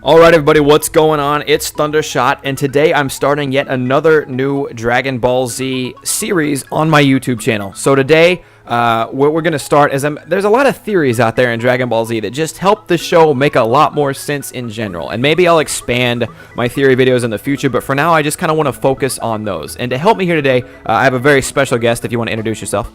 Alright everybody, what's going on? It's Thundershot, and today I'm starting yet another new Dragon Ball Z series on my YouTube channel. So today, what we're going to start is, there's a lot of theories out there in Dragon Ball Z that just help the show make a lot more sense in general. And maybe I'll expand my theory videos in the future, but for now I just kind of want to focus on those. And to help me here today, I have a very special guest, if you want to introduce yourself.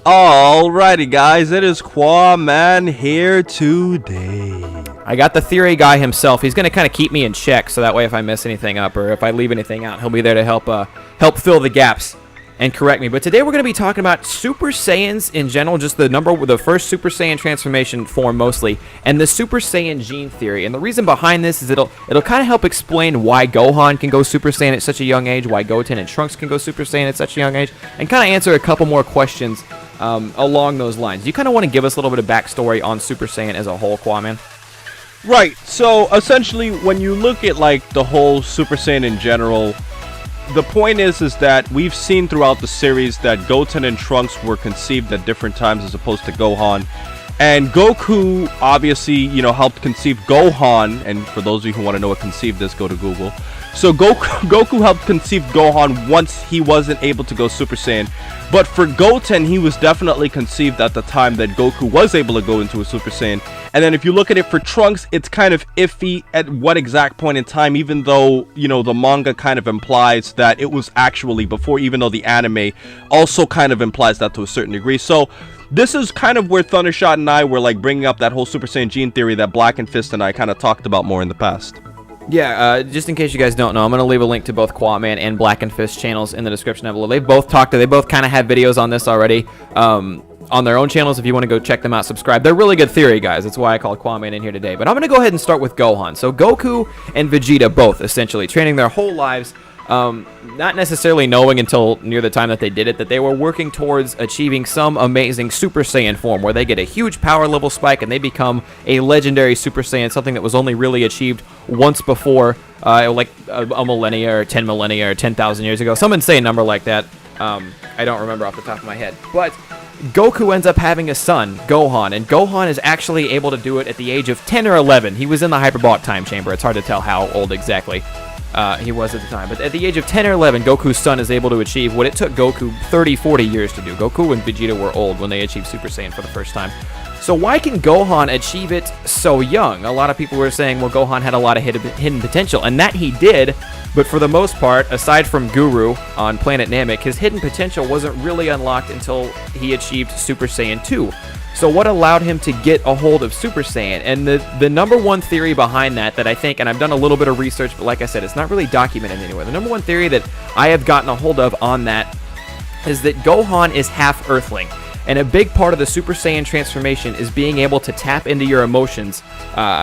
Alrighty guys, it is Quaman here today. I got the theory guy himself. He's going to kind of keep me in check, so that way if I mess anything up or if I leave anything out, he'll be there to help fill the gaps and correct me. But today we're going to be talking about Super Saiyans in general, just the first Super Saiyan transformation form mostly, and the Super Saiyan gene theory. And the reason behind this is it'll kind of help explain why Gohan can go Super Saiyan at such a young age, why Goten and Trunks can go Super Saiyan at such a young age, and kind of answer a couple more questions along those lines. You kind of want to give us a little bit of backstory on Super Saiyan as a whole, Quaman? Right, so essentially when you look at like the whole Super Saiyan in general, the point is that we've seen throughout the series that Goten and Trunks were conceived at different times as opposed to Gohan. And Goku obviously, helped conceive Gohan, and for those of you who want to know what conceived is, go to Google. So Goku helped conceive Gohan once he wasn't able to go Super Saiyan. But for Goten, he was definitely conceived at the time that Goku was able to go into a Super Saiyan. And then if you look at it for Trunks, it's kind of iffy at what exact point in time, even though, the manga kind of implies that it was actually before, even though the anime also kind of implies that to a certain degree. So this is kind of where Thundershot and I were like bringing up that whole Super Saiyan gene theory that Black and Fist and I kind of talked about more in the past. Yeah, just in case you guys don't know, I'm going to leave a link to both Quaman and Black and Fist channels in the description down below. They both kind of have videos on this already on their own channels. If you want to go check them out, subscribe. They're really good theory, guys. That's why I called Quaman in here today. But I'm going to go ahead and start with Gohan. So Goku and Vegeta both, essentially, training their whole lives, not necessarily knowing until near the time that they did it, that they were working towards achieving some amazing Super Saiyan form where they get a huge power level spike and they become a legendary Super Saiyan, something that was only really achieved once before, like a millennia or 10 millennia or 10,000 years ago. Some insane number like that. I don't remember off the top of my head. But Goku ends up having a son, Gohan, and Gohan is actually able to do it at the age of 10 or 11. He was in the hyperbolic time chamber. It's hard to tell how old exactly he was at the time. But at the age of 10 or 11, Goku's son is able to achieve what it took Goku 30, 40 years to do. Goku and Vegeta were old when they achieved Super Saiyan for the first time. So why can Gohan achieve it so young? A lot of people were saying, well, Gohan had a lot of hidden potential, and that he did, but for the most part, aside from Guru on planet Namek, his hidden potential wasn't really unlocked until he achieved Super Saiyan 2. So what allowed him to get a hold of Super Saiyan? And the number one theory behind that I think, and I've done a little bit of research, but like I said, it's not really documented anywhere. The number one theory that I have gotten a hold of on that is that Gohan is half Earthling. And a big part of the Super Saiyan transformation is being able to tap into your emotions.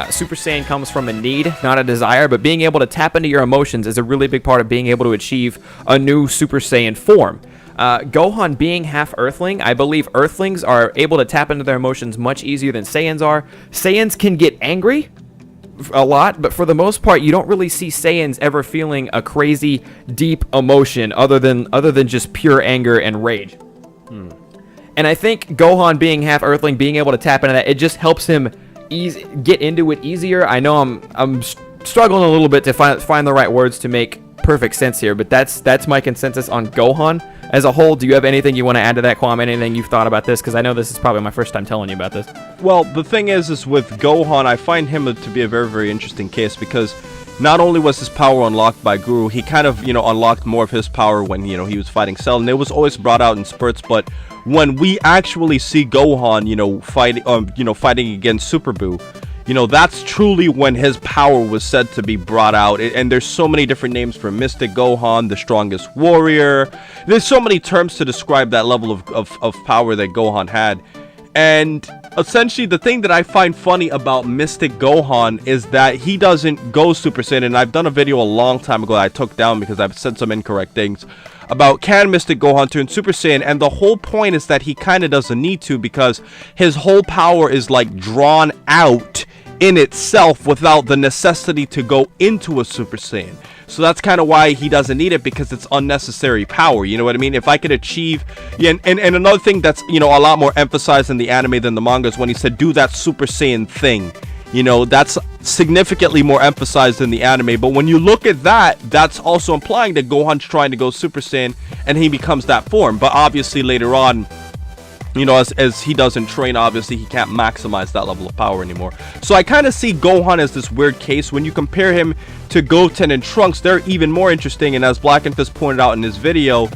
Super Saiyan comes from a need, not a desire, but being able to tap into your emotions is a really big part of being able to achieve a new Super Saiyan form. Gohan being half Earthling, I believe Earthlings are able to tap into their emotions much easier than Saiyans are. Saiyans can get angry a lot, but for the most part, you don't really see Saiyans ever feeling a crazy, deep emotion other than just pure anger and rage. And I think Gohan being half Earthling, being able to tap into that, it just helps him get into it easier. I know I'm struggling a little bit to find the right words to make perfect sense here, but that's my consensus on Gohan as a whole. Do you have anything you want to add to that, Kwame? Anything you've thought about this? Because I know this is probably my first time telling you about this. Well, the thing is with Gohan, I find him to be a very, very interesting case because not only was his power unlocked by Guru, he kind of, unlocked more of his power when, he was fighting Cell, and it was always brought out in spurts, but when we actually see Gohan, fighting against Super Buu, that's truly when his power was said to be brought out. And there's so many different names for Mystic Gohan, the strongest warrior. There's so many terms to describe that level of power that Gohan had. And essentially, the thing that I find funny about Mystic Gohan is that he doesn't go Super Saiyan. And I've done a video a long time ago that I took down because I've said some incorrect things about can Mystic Gohan turn Super Saiyan, and the whole point is that he kind of doesn't need to because his whole power is like drawn out in itself without the necessity to go into a Super Saiyan. So that's kind of why he doesn't need it, because it's unnecessary power, you know what I mean? If I could achieve, and another thing that's, a lot more emphasized in the anime than the manga is when he said, do that Super Saiyan thing. You know, that's significantly more emphasized in the anime. But when you look at that, that's also implying that Gohan's trying to go Super Saiyan and he becomes that form. But obviously later on, you know, as he doesn't train, obviously he can't maximize that level of power anymore. So I kind of see Gohan as this weird case. When you compare him to Goten and Trunks, they're even more interesting. And as Black and Fist pointed out in his video,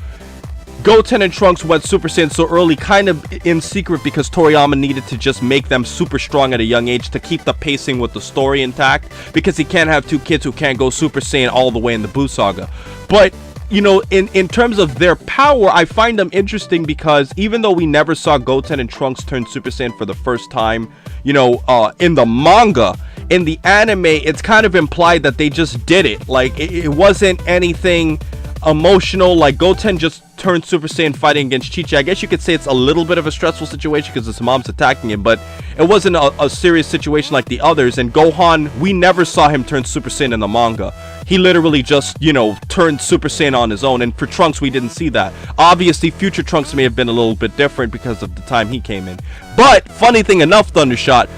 Goten and Trunks went Super Saiyan so early, kind of in secret, because Toriyama needed to just make them super strong at a young age to keep the pacing with the story intact, because he can't have two kids who can't go Super Saiyan all the way in the Buu Saga. But you know, in terms of their power, I find them interesting because even though we never saw Goten and Trunks turn Super Saiyan for the first time, you know, in the manga, in the anime, it's kind of implied that they just did it. Like, it wasn't anything emotional. Like, Goten just turned Super Saiyan fighting against Chi-Chi. I guess you could say it's a little bit of a stressful situation because his mom's attacking him, but it wasn't a serious situation like the others. And Gohan, we never saw him turn Super Saiyan in the manga. He literally just, you know, turned Super Saiyan on his own. And for Trunks, we didn't see that. Obviously, future Trunks may have been a little bit different because of the time he came in. But, funny thing enough, Thundershot,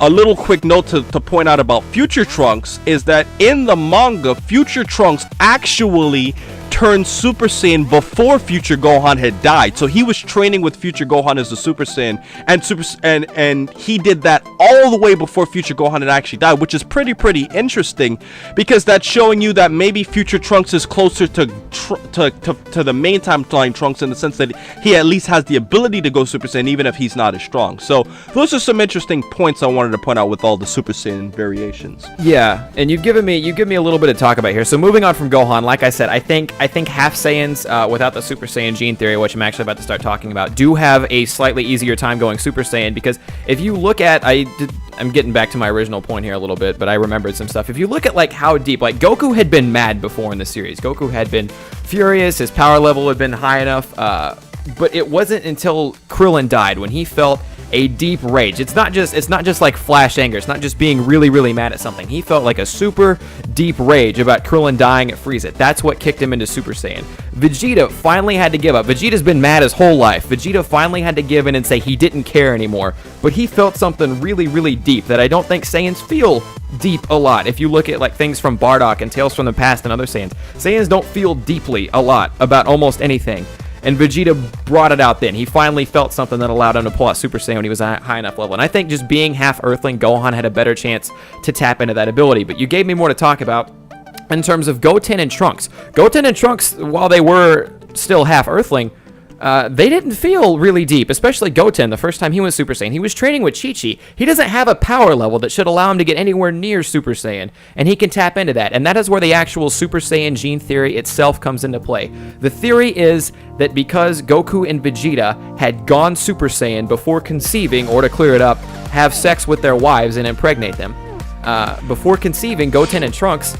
a little quick note to point out about future Trunks is that in the manga, future Trunks actually turned Super Saiyan before future Gohan had died. So he was training with future Gohan as a Super Saiyan, and he did that all the way before future Gohan had actually died, which is pretty interesting, because that's showing you that maybe future Trunks is closer to the main timeline Trunks, in the sense that he at least has the ability to go Super Saiyan even if he's not as strong. So those are some interesting points I wanted to point out with all the Super Saiyan variations. Yeah, and you've given me a little bit to talk about here. So moving on from Gohan, like I said, I think half Saiyans without the Super Saiyan gene theory, which I'm actually about to start talking about, do have a slightly easier time going Super Saiyan, because if you look at, I'm getting back to my original point here a little bit, but I remembered some stuff. If you look at like how deep, like Goku had been mad before in the series. Goku had been furious, his power level had been high enough, but it wasn't until Krillin died when he felt a deep rage. It's not just like flash anger. It's not just being really mad at something. He felt like a super deep rage about Krillin dying at Frieza. That's what kicked him into Super Saiyan. Vegeta finally had to give up. Vegeta's been mad his whole life. Vegeta finally had to give in and say he didn't care anymore. But he felt something really deep that I don't think Saiyans feel deep a lot. If you look at like things from Bardock and Tales from the Past and other Saiyans don't feel deeply a lot about almost anything. And Vegeta brought it out then. He finally felt something that allowed him to pull out Super Saiyan when he was at a high enough level. And I think just being half Earthling, Gohan had a better chance to tap into that ability. But you gave me more to talk about in terms of Goten and Trunks. Goten and Trunks, while they were still half Earthling, they didn't feel really deep, especially Goten. The first time he went Super Saiyan, he was training with Chi-Chi. He doesn't have a power level that should allow him to get anywhere near Super Saiyan, and he can tap into that. And that is where the actual Super Saiyan gene theory itself comes into play. The theory is that because Goku and Vegeta had gone Super Saiyan before conceiving, or to clear it up, have sex with their wives and impregnate them, before conceiving, Goten and Trunks,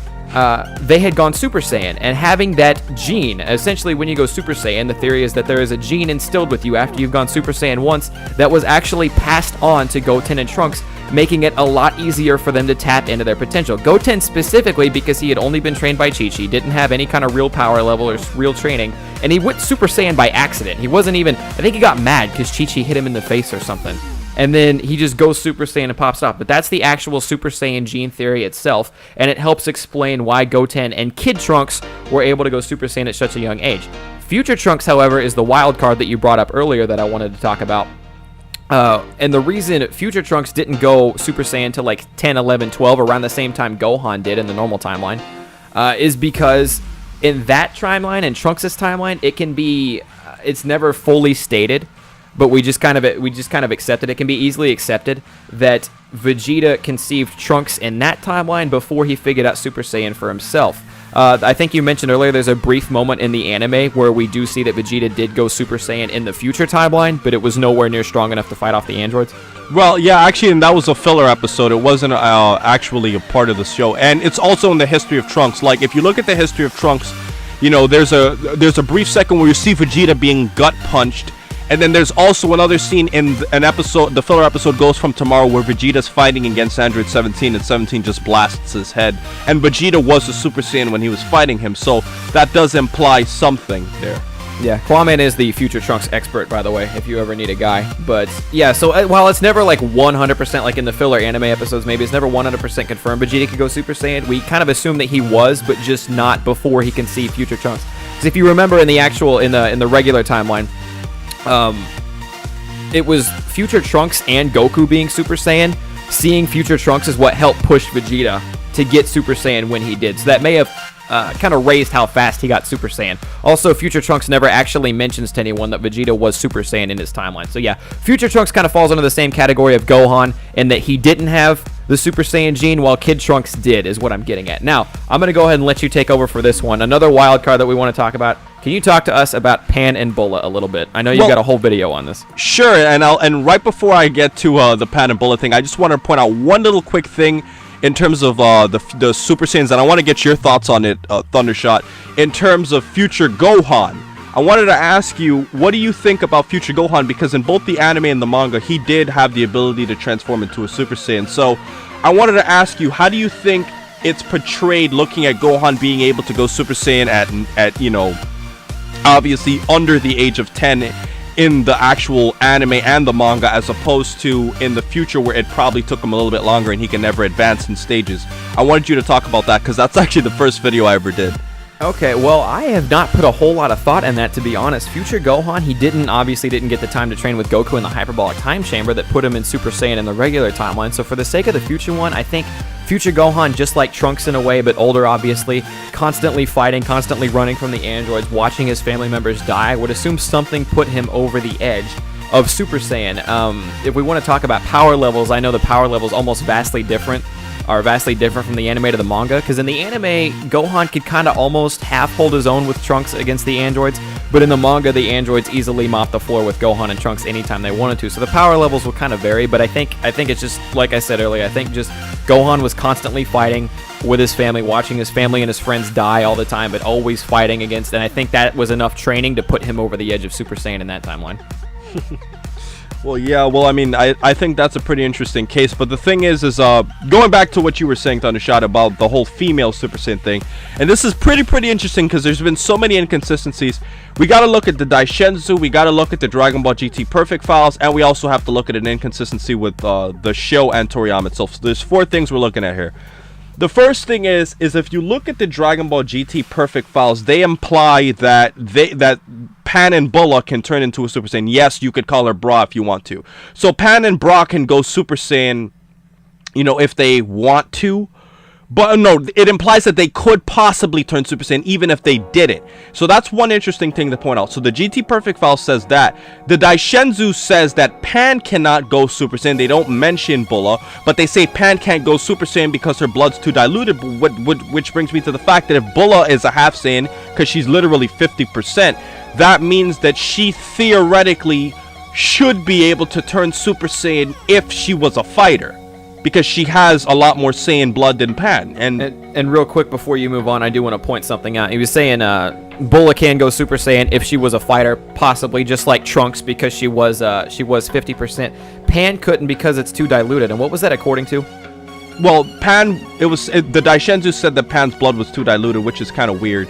they had gone Super Saiyan, and having that gene, essentially when you go Super Saiyan, the theory is that there is a gene instilled with you after you've gone Super Saiyan once that was actually passed on to Goten and Trunks, making it a lot easier for them to tap into their potential. Goten specifically, because he had only been trained by Chi-Chi, didn't have any kind of real power level or real training, and he went Super Saiyan by accident. He wasn't even, I think he got mad because Chi-Chi hit him in the face or something. And then he just goes Super Saiyan and pops off. But that's the actual Super Saiyan gene theory itself, and it helps explain why Goten and Kid Trunks were able to go Super Saiyan at such a young age. Future Trunks, however, is the wild card that you brought up earlier that I wanted to talk about. And the reason Future Trunks didn't go Super Saiyan to like 10, 11, 12, around the same time Gohan did in the normal timeline, is because in that timeline and Trunks' timeline, it can be, it's never fully stated, but we just kind of accepted. It can be easily accepted that Vegeta conceived Trunks in that timeline before he figured out Super Saiyan for himself. I think you mentioned earlier there's a brief moment in the anime where we do see that Vegeta did go Super Saiyan in the future timeline, but it was nowhere near strong enough to fight off the androids. Well, yeah, actually, and that was a filler episode. It wasn't actually a part of the show, and it's also in the history of Trunks. Like, if you look at the history of Trunks, you know, there's a brief second where you see Vegeta being gut punched. And then there's also another scene in an episode, the filler episode Ghost from Tomorrow, where Vegeta's fighting against Android 17 and 17 just blasts his head. And Vegeta was a Super Saiyan when he was fighting him, so that does imply something there. Yeah, Kwame is the future Trunks expert, by the way, if you ever need a guy. But yeah, so while it's never like 100% like in the filler anime episodes, maybe it's never 100% confirmed Vegeta could go Super Saiyan. We kind of assume that he was, but just not before he can see future Trunks. Because if you remember in the actual in the regular timeline, it was future Trunks and Goku being Super Saiyan. Seeing future Trunks is what helped push Vegeta to get Super Saiyan when he did. So that may have kind of raised how fast he got Super Saiyan. Also, future Trunks never actually mentions to anyone that Vegeta was Super Saiyan in his timeline. So yeah, future Trunks kind of falls under the same category of Gohan in that he didn't have the Super Saiyan gene while Kid Trunks did, is what I'm getting at. Now, I'm going to go ahead and let you take over for this one. Another wild card that we want to talk about. Can you talk to us about Pan and Bulla a little bit? I know you've got a whole video on this. Sure, and right before I get to the Pan and Bulla thing, I just want to point out one little quick thing in terms of the Super Saiyans, and I want to get your thoughts on it, Thundershot. In terms of future Gohan, I wanted to ask you, what do you think about future Gohan? Because in both the anime and the manga, he did have the ability to transform into a Super Saiyan. So I wanted to ask you, how do you think it's portrayed looking at Gohan being able to go Super Saiyan at you know, obviously under the age of 10 in the actual anime and the manga, as opposed to in the future where it probably took him a little bit longer and he can never advance in stages? I wanted you to talk about that because that's actually the first video I ever did. Okay, well, I have not put a whole lot of thought in that, to be honest. Future Gohan, he obviously didn't get the time to train with Goku in the hyperbolic time chamber that put him in Super Saiyan in the regular timeline. So for the sake of the future one, I think future Gohan, just like Trunks in a way, but older obviously, constantly fighting, constantly running from the androids, watching his family members die, would assume something put him over the edge of Super Saiyan. If we want to talk about power levels, I know the power levels are vastly different from the anime to the manga, because in the anime, Gohan could kind of almost half hold his own with Trunks against the androids, but in the manga, the androids easily mop the floor with Gohan and Trunks anytime they wanted to, so the power levels will kind of vary, but I think it's just, like I said earlier, I think just Gohan was constantly fighting with his family, watching his family and his friends die all the time, but always fighting against, and I think that was enough training to put him over the edge of Super Saiyan in that timeline. Well, yeah, well, I mean, I think that's a pretty interesting case, but the thing is going back to what you were saying, Thundershot, about the whole female Super Saiyan thing, and this is pretty interesting because there's been so many inconsistencies. We got to look at the Daishenzu, we got to look at the Dragon Ball GT Perfect files, and we also have to look at an inconsistency with the show and Toriyama itself. So there's 4 things we're looking at here. The first thing is if you look at the Dragon Ball GT Perfect files, they imply that Pan and Bulla can turn into a Super Saiyan. Yes, you could call her Bra if you want to. So Pan and Bra can go Super Saiyan, you know, if they want to. But no, it implies that they could possibly turn Super Saiyan even if they didn't. So that's one interesting thing to point out. So the GT Perfect file says that. The Daishenzu says that Pan cannot go Super Saiyan. They don't mention Bulla, but they say Pan can't go Super Saiyan because her blood's too diluted, which brings me to the fact that if Bulla is a half Saiyan, because she's literally 50%, that means that she theoretically should be able to turn Super Saiyan if she was a fighter, because she has a lot more Saiyan blood than Pan. And real quick before you move on, I do want to point something out. He was saying Bulla can go Super Saiyan if she was a fighter, possibly just like Trunks, because she was 50%. Pan couldn't because it's too diluted. And what was that according to? Well, Pan, the Daishenzu said that Pan's blood was too diluted, which is kind of weird.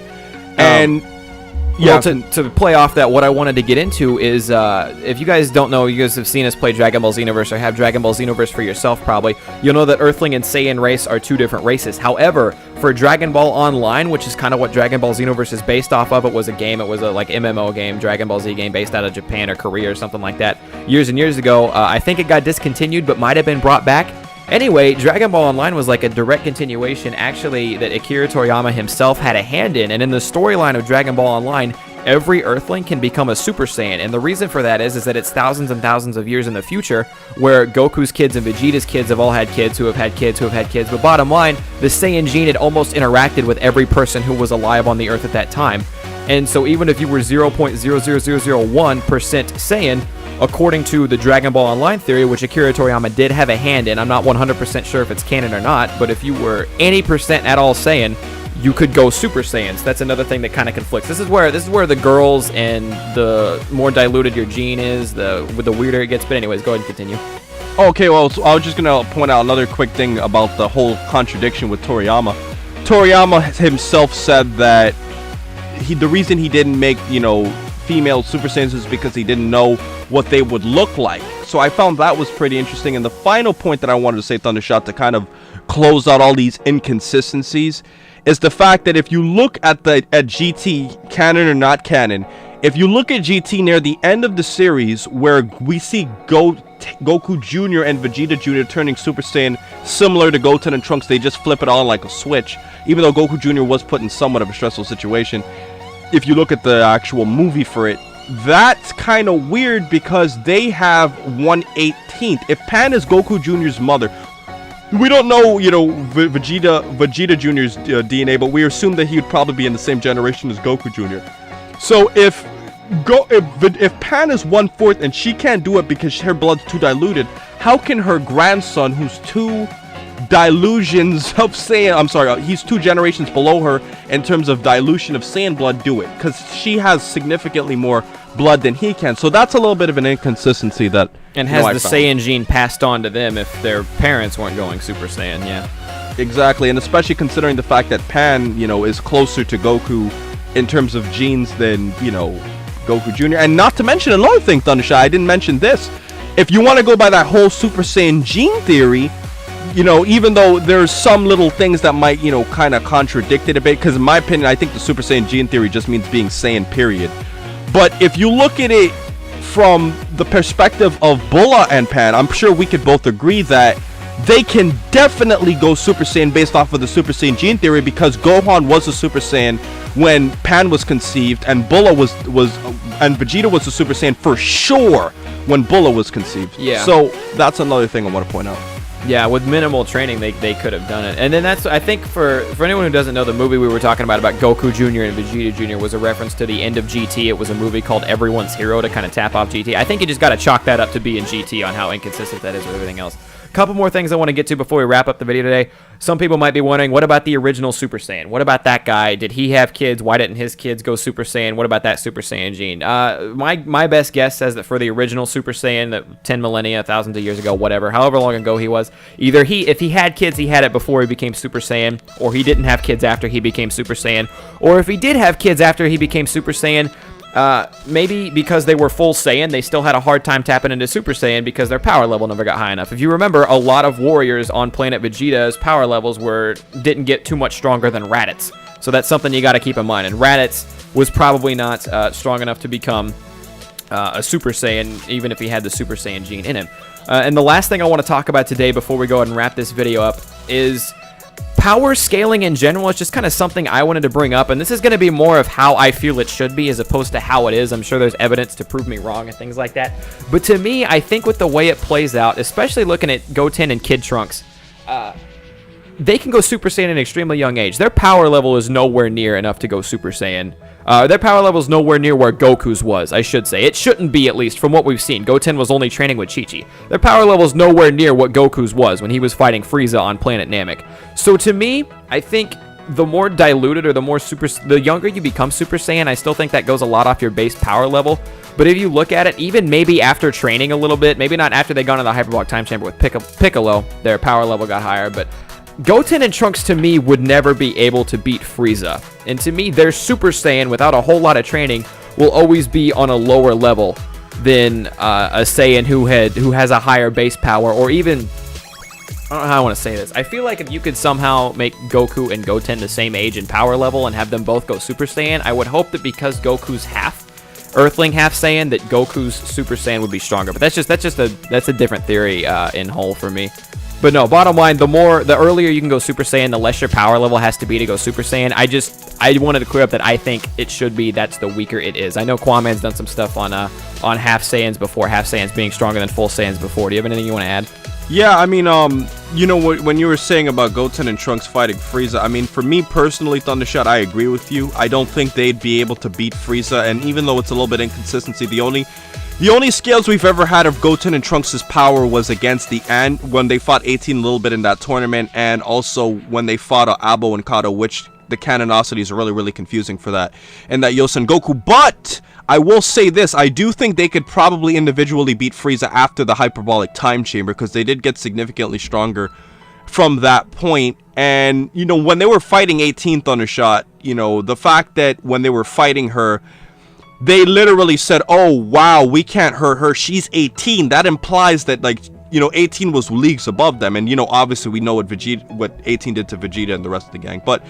Yeah, well, to play off that, what I wanted to get into is, if you guys don't know, you guys have seen us play Dragon Ball Xenoverse or have Dragon Ball Xenoverse for yourself probably, you'll know that Earthling and Saiyan race are 2 different races. However, for Dragon Ball Online, which is kind of what Dragon Ball Xenoverse is based off of, it was a game, it was a like MMO game, Dragon Ball Z game based out of Japan or Korea or something like that, years and years ago. I think it got discontinued, but might have been brought back. Anyway, Dragon Ball Online was like a direct continuation, actually, that Akira Toriyama himself had a hand in, and in the storyline of Dragon Ball Online, every Earthling can become a Super Saiyan, and the reason for that is that it's thousands and thousands of years in the future, where Goku's kids and Vegeta's kids have all had kids who have had kids who have had kids, but bottom line, the Saiyan gene had almost interacted with every person who was alive on the Earth at that time, and so even if you were 0.00001% Saiyan, according to the Dragon Ball Online theory, which Akira Toriyama did have a hand in, I'm not 100% sure if it's canon or not, but if you were any percent at all Saiyan, you could go Super Saiyans. That's another thing that kind of conflicts. This is where the girls and the more diluted your gene is, the weirder it gets. But anyways, go ahead and continue. Okay, well, so I was just gonna point out another quick thing about the whole contradiction with Toriyama. Toriyama himself said that the reason he didn't make, you know, female Super Saiyans is because he didn't know what they would look like. So I found that was pretty interesting. And the final point that I wanted to say, Thundershot, to kind of close out all these inconsistencies, is the fact that if you look at GT, canon or not canon, if you look at GT near the end of the series, where we see Goku Jr. and Vegeta Jr. turning Super Saiyan similar to Goten and Trunks, they just flip it on like a switch, even though Goku Jr. was put in somewhat of a stressful situation. If you look at the actual movie for it, that's kind of weird because they have 1/18. If Pan is Goku Jr.'s mother, we don't know, you know, Vegeta Jr.'s DNA, but we assume that he would probably be in the same generation as Goku Jr. So if Pan is 1/4 and she can't do it because her blood's too diluted, how can her grandson, who's two dilutions of Saiyan, I'm sorry, he's 2 generations below her in terms of dilution of Saiyan blood, do it? Because she has significantly more blood than he can. So that's a little bit of an inconsistency that, and has the Saiyan gene passed on to them if their parents weren't going Super Saiyan. Yeah, exactly. And especially considering the fact that Pan, you know, is closer to Goku in terms of genes than, you know, Goku Jr. And not to mention another thing, Thundershot, I didn't mention this. If you want to go by that whole Super Saiyan gene theory, you know, even though there's some little things that might, you know, kind of contradict it a bit, because in my opinion, I think the Super Saiyan gene theory just means being Saiyan, period. But if you look at it from the perspective of Bulla and Pan, I'm sure we could both agree that they can definitely go Super Saiyan based off of the Super Saiyan gene theory, because Gohan was a Super Saiyan when Pan was conceived, and Bulla and Vegeta was a Super Saiyan for sure when Bulla was conceived. Yeah. So that's another thing I want to point out. Yeah, with minimal training, they could have done it. And then that's, I think, for anyone who doesn't know, the movie we were talking about Goku Jr. and Vegeta Jr. was a reference to the end of GT. It was a movie called Everyone's Hero to kind of tap off GT. I think you just got to chalk that up to being GT on how inconsistent that is with everything else. A couple more things I want to get to before we wrap up the video today. Some people might be wondering, what about the original Super Saiyan? What about that guy? Did he have kids? Why didn't his kids go Super Saiyan? What about that Super Saiyan gene? My best guess says that for the original Super Saiyan, that 10 millennia, thousands of years ago, whatever, however long ago he was, either if he had kids, he had it before he became Super Saiyan, or he didn't have kids after he became Super Saiyan, or if he did have kids after he became Super Saiyan, maybe because they were full Saiyan, they still had a hard time tapping into Super Saiyan because their power level never got high enough. If you remember, a lot of warriors on planet Vegeta's power levels didn't get too much stronger than Raditz. So that's something you got to keep in mind. And Raditz was probably not strong enough to become a Super Saiyan, even if he had the Super Saiyan gene in him. And the last thing I want to talk about today before we go ahead and wrap this video up is power scaling in general. Is just kind of something I wanted to bring up, and this is going to be more of how I feel it should be as opposed to how it is. I'm sure there's evidence to prove me wrong and things like that, but to me, I think with the way it plays out, especially looking at Goten and Kid Trunks, they can go Super Saiyan at an extremely young age. Their power level is nowhere near enough to go Super Saiyan. Their power level is nowhere near where Goku's was, I should say. It shouldn't be, at least, from what we've seen. Goten was only training with Chi-Chi. Their power level is nowhere near what Goku's was when he was fighting Frieza on planet Namek. So to me, I think the more diluted or the younger you become Super Saiyan, I still think that goes a lot off your base power level. But if you look at it, even maybe after training a little bit, maybe not after they got into the Hyperbolic Time Chamber with Piccolo, their power level got higher, but Goten and Trunks, to me, would never be able to beat Frieza. And to me, their Super Saiyan, without a whole lot of training, will always be on a lower level than a Saiyan who has a higher base power, or even, I don't know how I want to say this. I feel like if you could somehow make Goku and Goten the same age and power level and have them both go Super Saiyan, I would hope that because Goku's half Earthling, half Saiyan, that Goku's Super Saiyan would be stronger. But that's a different theory in whole for me. But no, bottom line, the earlier you can go Super Saiyan, the less your power level has to be to go Super Saiyan. I wanted to clear up that I think it should be that's the weaker it is. I know Kwaman's done some stuff on half Saiyans before, half Saiyans being stronger than full Saiyans before. Do you have anything you want to add? Yeah, I mean, you know, when you were saying about Goten and Trunks fighting Frieza, I mean, for me personally, Thundershot, I agree with you. I don't think they'd be able to beat Frieza, and even though it's a little bit inconsistency, the only scales we've ever had of Goten and Trunks' power was against the Ant when they fought 18 a little bit in that tournament, and also when they fought Abo and Kato, which the canonicity is really, really confusing for that, and that Yosen Goku. But I will say this, I do think they could probably individually beat Frieza after the Hyperbolic Time Chamber, because they did get significantly stronger from that point. And, you know, when they were fighting 18 Thundershot, you know, the fact that when they were fighting her, they literally said, oh wow, we can't hurt her, she's 18. That implies that, like, you know, 18 was leagues above them. And, you know, obviously we know what 18 did to Vegeta and the rest of the gang. But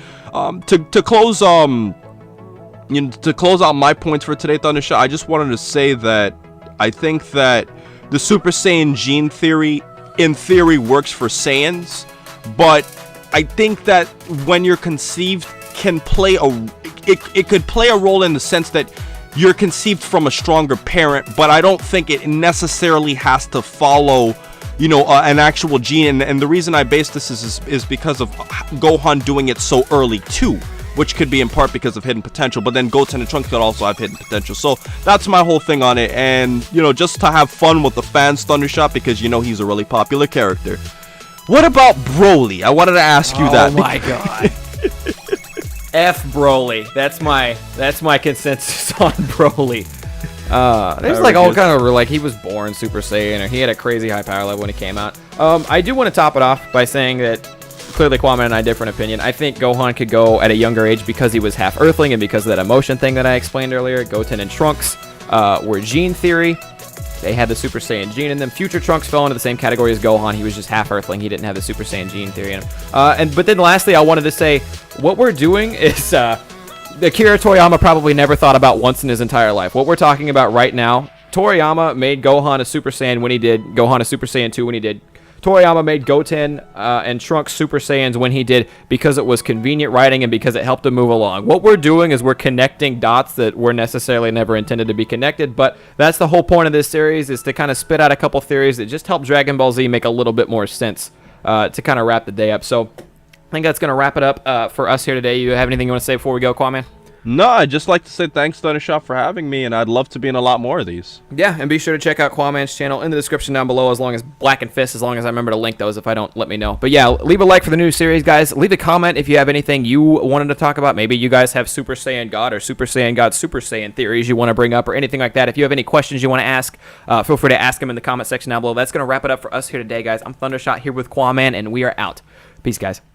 to close to close out my points for today, Thundershot, I just wanted to say that I think that the Super Saiyan gene theory, in theory, works for Saiyans, but I think that when you're conceived, it could play a role in the sense that you're conceived from a stronger parent, but I don't think it necessarily has to follow, you know, an actual gene. And the reason I base this is because of Gohan doing it so early too, which could be in part because of hidden potential, but then Goten and Trunks could also have hidden potential. So that's my whole thing on it, and, you know, just to have fun with the fans, Thundershot, because, you know, he's a really popular character. What about Broly? I wanted to ask you that. Oh my god. F Broly. That's my consensus on Broly. There's like all kind of, like, he was born Super Saiyan, or he had a crazy high power level when he came out. I do want to top it off by saying that clearly Kwame and I different opinion. I think Gohan could go at a younger age because he was half Earthling and because of that emotion thing that I explained earlier. Goten and Trunks were gene theory. They had the Super Saiyan gene in them. Future Trunks fell into the same category as Gohan. He was just half Earthling. He didn't have the Super Saiyan gene theory in him. But then lastly, I wanted to say what we're doing is Akira Toriyama probably never thought about once in his entire life. What we're talking about right now, Toriyama made Gohan a Super Saiyan when he did. Gohan a Super Saiyan 2 when he did. Toriyama made Goten and Trunks Super Saiyans when he did because it was convenient writing and because it helped him move along. What we're doing is we're connecting dots that were necessarily never intended to be connected, but that's the whole point of this series, is to kind of spit out a couple theories that just help Dragon Ball Z make a little bit more sense to kind of wrap the day up. So I think that's going to wrap it up for us here today. You have anything you want to say before we go, Kwame? No, I'd just like to say thanks, Thundershot, for having me, and I'd love to be in a lot more of these. Yeah, and be sure to check out Kwaman's channel in the description down below, as long as Black and Fist, as long as I remember to link those. If I don't, let me know. But yeah, leave a like for the new series, guys. Leave a comment if you have anything you wanted to talk about. Maybe you guys have Super Saiyan God or Super Saiyan God Super Saiyan theories you want to bring up or anything like that. If you have any questions you want to ask, feel free to ask them in the comment section down below. That's going to wrap it up for us here today, guys. I'm Thundershot here with Kwaman, and we are out. Peace, guys.